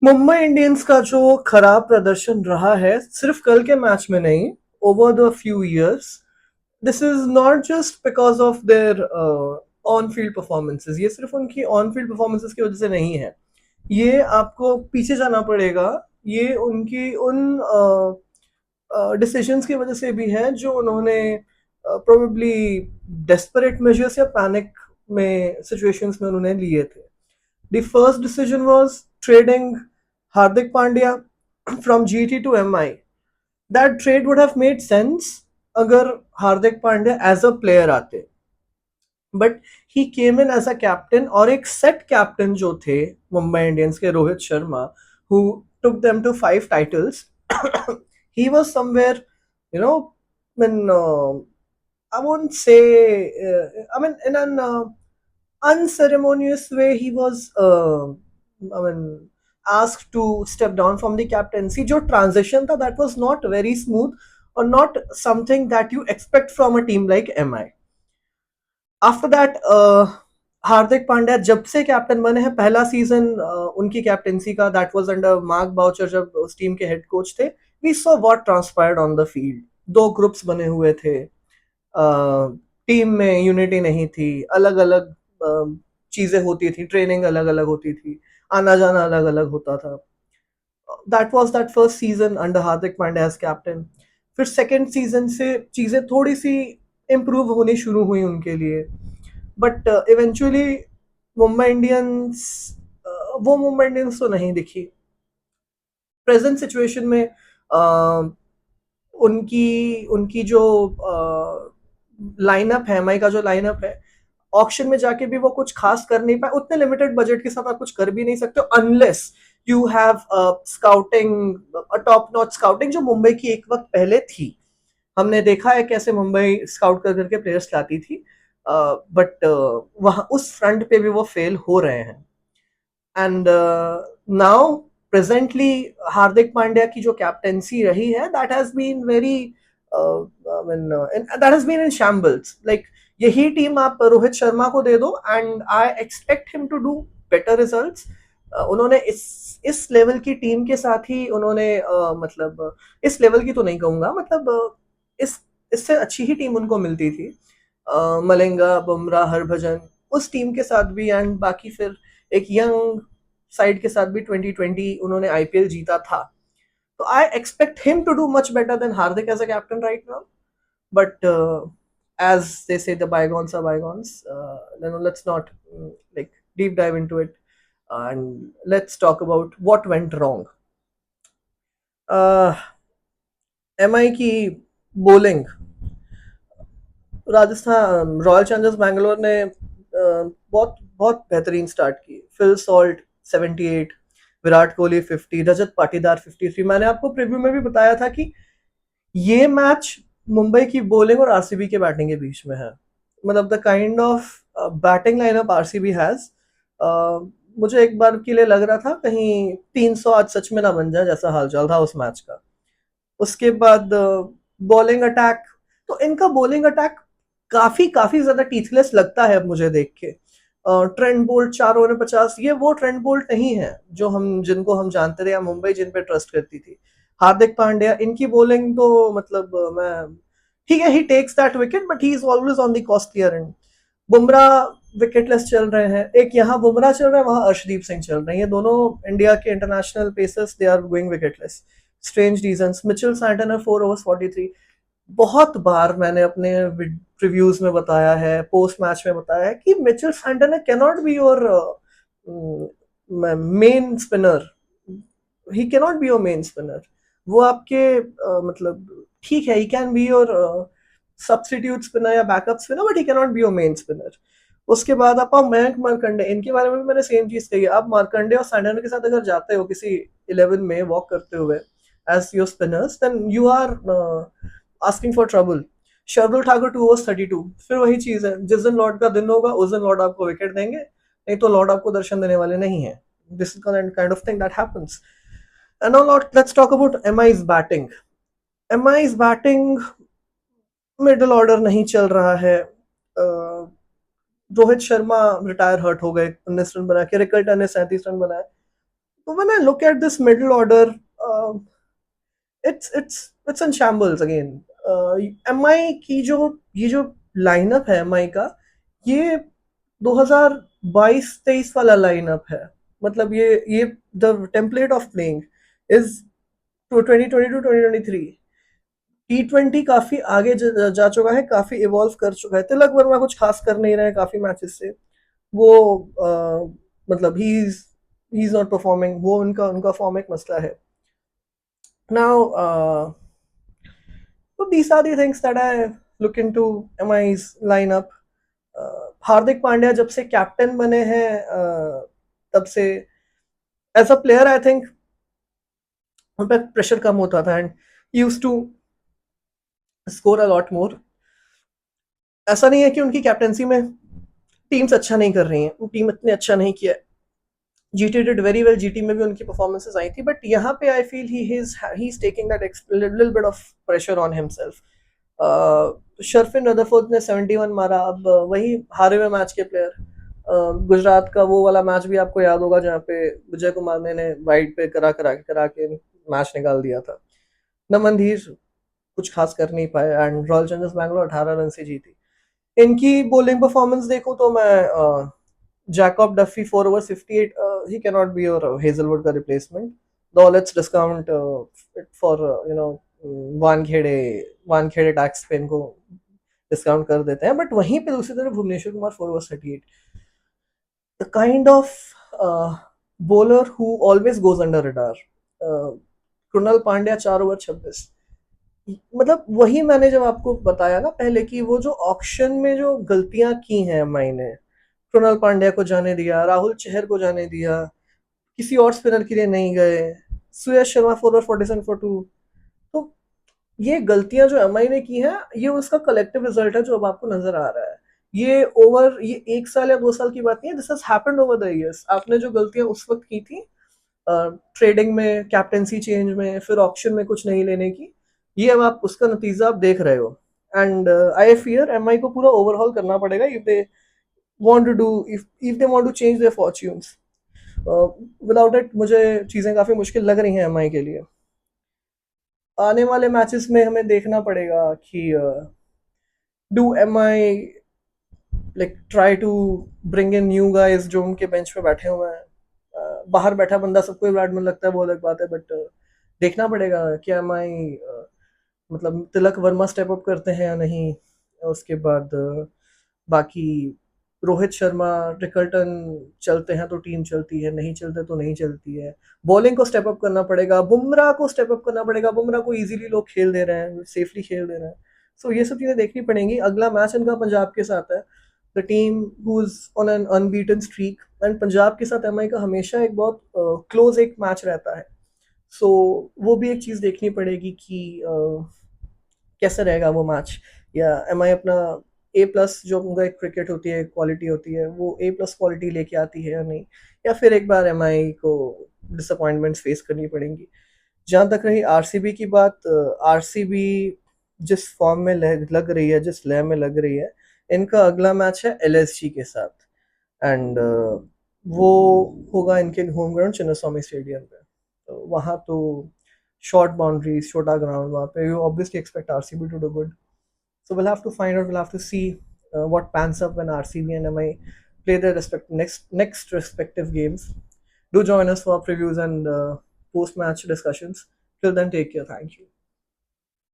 Mumbai Indians का जो खराब प्रदर्शन रहा है सिर्फ कल के मैच में नहीं, over the few years, this is not just because of their on field performances. ये सिर्फ उनकी ऑन फील्ड परफॉर्मेंसेस की वजह से नहीं है। ये आपको पीछे जाना पड़ेगा। ये उनकी उन डिसीजंस की वजह से भी है जो उन्होंने प्रोबेबली डेस्परेट मेजर्स या पैनिक में सिचुएशंस में उन्होंने लिए थे। The first decision was trading Hardik Pandya from GT to MI. That trade would have made sense अगर Hardik Pandya as a player आते, but he came in as a captain, और एक सेट कैप्टन जो थे मुंबई इंडियंस के, Rohit Sharma, who took them to 5 titles. He was somewhere, you know, when I won't say, I mean, in an unceremonious way, he was, I mean, asked to step down from the captaincy. जो transition था, that was not very smooth or not something that you expect from a team like MI. After that, हार्दिक पांड्या जब से captain बने हैं, पहला season उनकी captaincy का, that was under Mark Boucher, जब उस टीम के हेड कोच थे। We saw what transpired on the field. दो ग्रुप्स बने हुए थे, टीम में यूनिटी नहीं थी, अलग अलग चीजें होती थी, ट्रेनिंग अलग अलग होती थी, आना जाना अलग अलग होता था। That was that first season under Hardik Pandya as captain. फिर सेकेंड सीजन से चीजें थोड़ी सी इम्प्रूव होनी शुरू हुई उनके लिए, बट इवेंचुअली मुंबई इंडियंस, वो मुंबई इंडियंस तो नहीं दिखी प्रेजेंट सिचुएशन में। उनकी उनकी जो लाइनअप है, एमआई का जो लाइनअप है, ऑक्शन में जाके भी वो कुछ खास कर नहीं पाए। उतने लिमिटेड बजट के साथ आप कुछ कर भी नहीं सकते unless you have scouting, top notch scouting, जो मुंबई की एक वक्त पहले थी। हमने देखा है कैसे मुंबई स्काउट कर करके प्लेयर्स लाती थी, बट वहां उस फ्रंट पे भी वो फेल हो रहे हैं। And now presently Hardik Pandya की जो कैप्टेंसी रही है, that has been very, that has been in shambles. Like यही टीम आप रोहित शर्मा को दे दो and I expect him to do better results. उन्होंने इस लेवल की टीम के साथ ही उन्होंने मतलब इस लेवल की तो नहीं कहूंगा, मतलब इस इससे अच्छी ही टीम उनको मिलती थी। मलिंगा, बुमराह, हरभजन, उस टीम के साथ भी, एंड बाकी फिर एक यंग साइड के साथ भी 2020 उन्होंने आईपीएल जीता था। तो I expect him to do much better than Hardik as a captain right now, but as they say, the bygones are bygones. Let's not like deep dive into it, and let's talk about what went wrong. MI की bowling, Rajasthan Royal Challengers Bangalore ने बहुत बहुत बेहतरीन start की। Phil Salt 78, Virat Kohli 50, Rajat Patidar 53। मैंने आपको preview में भी बताया था कि ये मैच मुंबई की बॉलिंग और आरसीबी के बैटिंग के बीच में है। मतलब the kind of batting lineup RCB has, मुझे एक बार के लिए लग रहा था कहीं 300 आज सच में ना बन जाए, जैसा हालचाल था उस मैच का। उसके बाद बॉलिंग अटैक, तो इनका बॉलिंग अटैक काफी काफी ज्यादा टीथलेस लगता है मुझे देख के। ट्रेंट बोल्ट 4 ओवर में 50, ये वो ट्रेंट बोल्ट नहीं है जो जिनको हम जानते थे, या मुंबई जिन पे ट्रस्ट करती थी। हार्दिक पांड्या, इनकी बॉलिंग तो मतलब मैं, ठीक है, he takes that wicket but he is always on the costlier end. Bumrah wicketless चल रहे हैं, एक यहाँ बुमराह चल रहा है, वहां अर्शदीप सिंह चल रहे हैं। ये दोनों इंडिया के international pacers, they are going wicketless, strange reasons. Mitchell Santner 4 overs 43। बहुत बार मैंने अपने रिव्यूज में बताया है, पोस्ट मैच में बताया है कि Mitchell Santner can not be your main spinner. He can not be your main spinner. वो आपके मतलब ठीक है, he can be your substitute spinner या backup spinner, but he can not be your main spinner. उसके बाद आप मयंक मार्कंडे, इनके बारे में भी मैंने सेम चीज कही है। आप मार्कंडे और सैंटनर के साथ अगर जाते हो किसी 11 में वॉक करते हुए as your spinners, then you are asking for trouble. Shardul Thakur 2 overs 32। फिर वही चीज है, जिस दिन लॉर्ड का दिन होगा उस दिन लॉर्ड आपको विकेट देंगे, नहीं तो लॉर्ड आपको दर्शन देने वाले नहीं है। This is kind of thing that happens. And now let's talk about MI's batting. MI's batting middle order नहीं चल रहा है। रोहित शर्मा रिटायर हर्ट हो गए, 19 रन बना के। रिकल्टन ने 37 रन बनाए। when I look at this middle order, it's in shambles again. MI की जो ये जो लाइनअप है MI का, ये 2022-23 वाला लाइनअप है. मतलब ये the template of playing is 2022-2023. T20 काफी आगे जा चुका है, काफी इवॉल्व कर चुका है. तिलक वर्मा कुछ खास कर नहीं रहे हैं काफी मैचेस से. वो मतलब ही इज नॉट परफॉर्मिंग. वो उनका उनका फॉर्म एक मसला है. Now so these are the things that I look into MI's lineup. Hardik Pandya जब से कैप्टन बने हैं तब से as a player I think उन पर प्रेशर कम होता था and use to score a lot more. ऐसा नहीं है कि उनकी कैप्टनसी में टीम्स अच्छा नहीं कर रही हैं. टीम इतने अच्छा नहीं किया. GT did very well. GT में भी उनकी परफॉर्मेंसेस आई थी, बट यहाँ पे I feel he is taking that little bit of pressure on himself. Sherfane Rutherford ने 71 मारा. अब वही हारे हुए मैच के प्लेयर. गुजरात का वो वाला मैच भी आपको याद होगा जहाँ पे विजय कुमार ने वाइड पे करा के मैच निकाल दिया था. नमन धीर कुछ खास कर नहीं पाए and royal Challengers Bangalore 18 run से जीती. इनकी बॉलिंग परफॉर्मेंस देखूं तो मैं Jacob Duffy 4 overs 58. He cannot be your Hazelwood का replacement. Though let's discount it for Wankhede tax पे इनको डिस्काउंट कर देते हैं. बट वहीं पे दूसरी तरफ Bhuvneshwar Kumar 4 overs 38. The kind of bowler who always goes under radar. Krunal Pandya 4 over 26. मतलब वही मैंने जब आपको बताया ना पहले कि वो जो ऑक्शन में जो गलतियां की हैं एमआई ने, कृणाल पांड्या को जाने दिया, राहुल चहर को जाने दिया, किसी और स्पिनर के लिए नहीं गए, सुयश शर्मा 4 ओवर 47 फॉर 2. तो ये गलतियां जो एमआई ने की हैं, ये उसका कलेक्टिव रिजल्ट है जो अब आपको नजर आ रहा है. ये 1 साल या 2 साल की बात नहीं है. This has happened over the years. आपने जो गलतियां उस वक्त की थी ट्रेडिंग में, कैप्टेंसी चेंज में, फिर ऑक्शन में कुछ नहीं लेने की, ये अब आप उसका नतीजा आप देख रहे हो. एंड आई फियर एमआई को पूरा ओवरहॉल करना पड़ेगा if they want to do if they want to change their fortunes. Without it मुझे चीज़ें काफ़ी मुश्किल लग रही हैं एमआई के लिए. आने वाले मैचेस में हमें देखना पड़ेगा कि do MI like try to bring in new guys जो उनके बेंच पे बैठे हुए हैं. बाहर बैठा बंदा सबको बैट्समैन लगता है, वो अलग बात है. बट देखना पड़ेगा कि एमआई मतलब तिलक वर्मा स्टेप अप करते हैं या नहीं. उसके बाद बाकी रोहित शर्मा, रिकल्टन चलते हैं तो टीम चलती है, नहीं चलते तो नहीं चलती है. बॉलिंग को स्टेप अप करना पड़ेगा. बुमराह को स्टेप अप करना पड़ेगा. बुमराह को इजीली लोग खेल दे रहे हैं, सेफली खेल दे रहे हैं. सो ये सब चीज़ें देखनी पड़ेंगी. अगला मैच इनका पंजाब के साथ है. The team who is on an unbeaten streak. And Punjab के साथ एमआई का हमेशा एक बहुत क्लोज एक मैच रहता है. सो वो भी एक चीज़ देखनी पड़ेगी कि कैसे रहेगा वो मैच. या एमआई अपना A+ जो उनका एक क्रिकेट होती है, क्वालिटी होती है, वो A+ क्वालिटी लेके आती है या नहीं, या फिर एक बार एमआई को डिसअपॉइंटमेंट्स फेस करनी पड़ेंगी. जहाँ तक रही आरसीबी की बात, आरसीबी जिस फॉर्म में लग रही है, जिस लय में लग रही है, इनका अगला मैच है एलएसजी के साथ. एंड वो होगा इनके होम ग्राउंड चिन्नास्वामी स्टेडियम पे. तो वहाँ तो शॉर्ट बाउंड्रीज, छोटा ग्राउंड, वहाँ पे you obviously expect RCB to do good. So we'll have to find out. We'll have to see what pans up when RCB and MI play their next respective games. Do join us for previews and post-match discussions. Till then, take care. Thank you.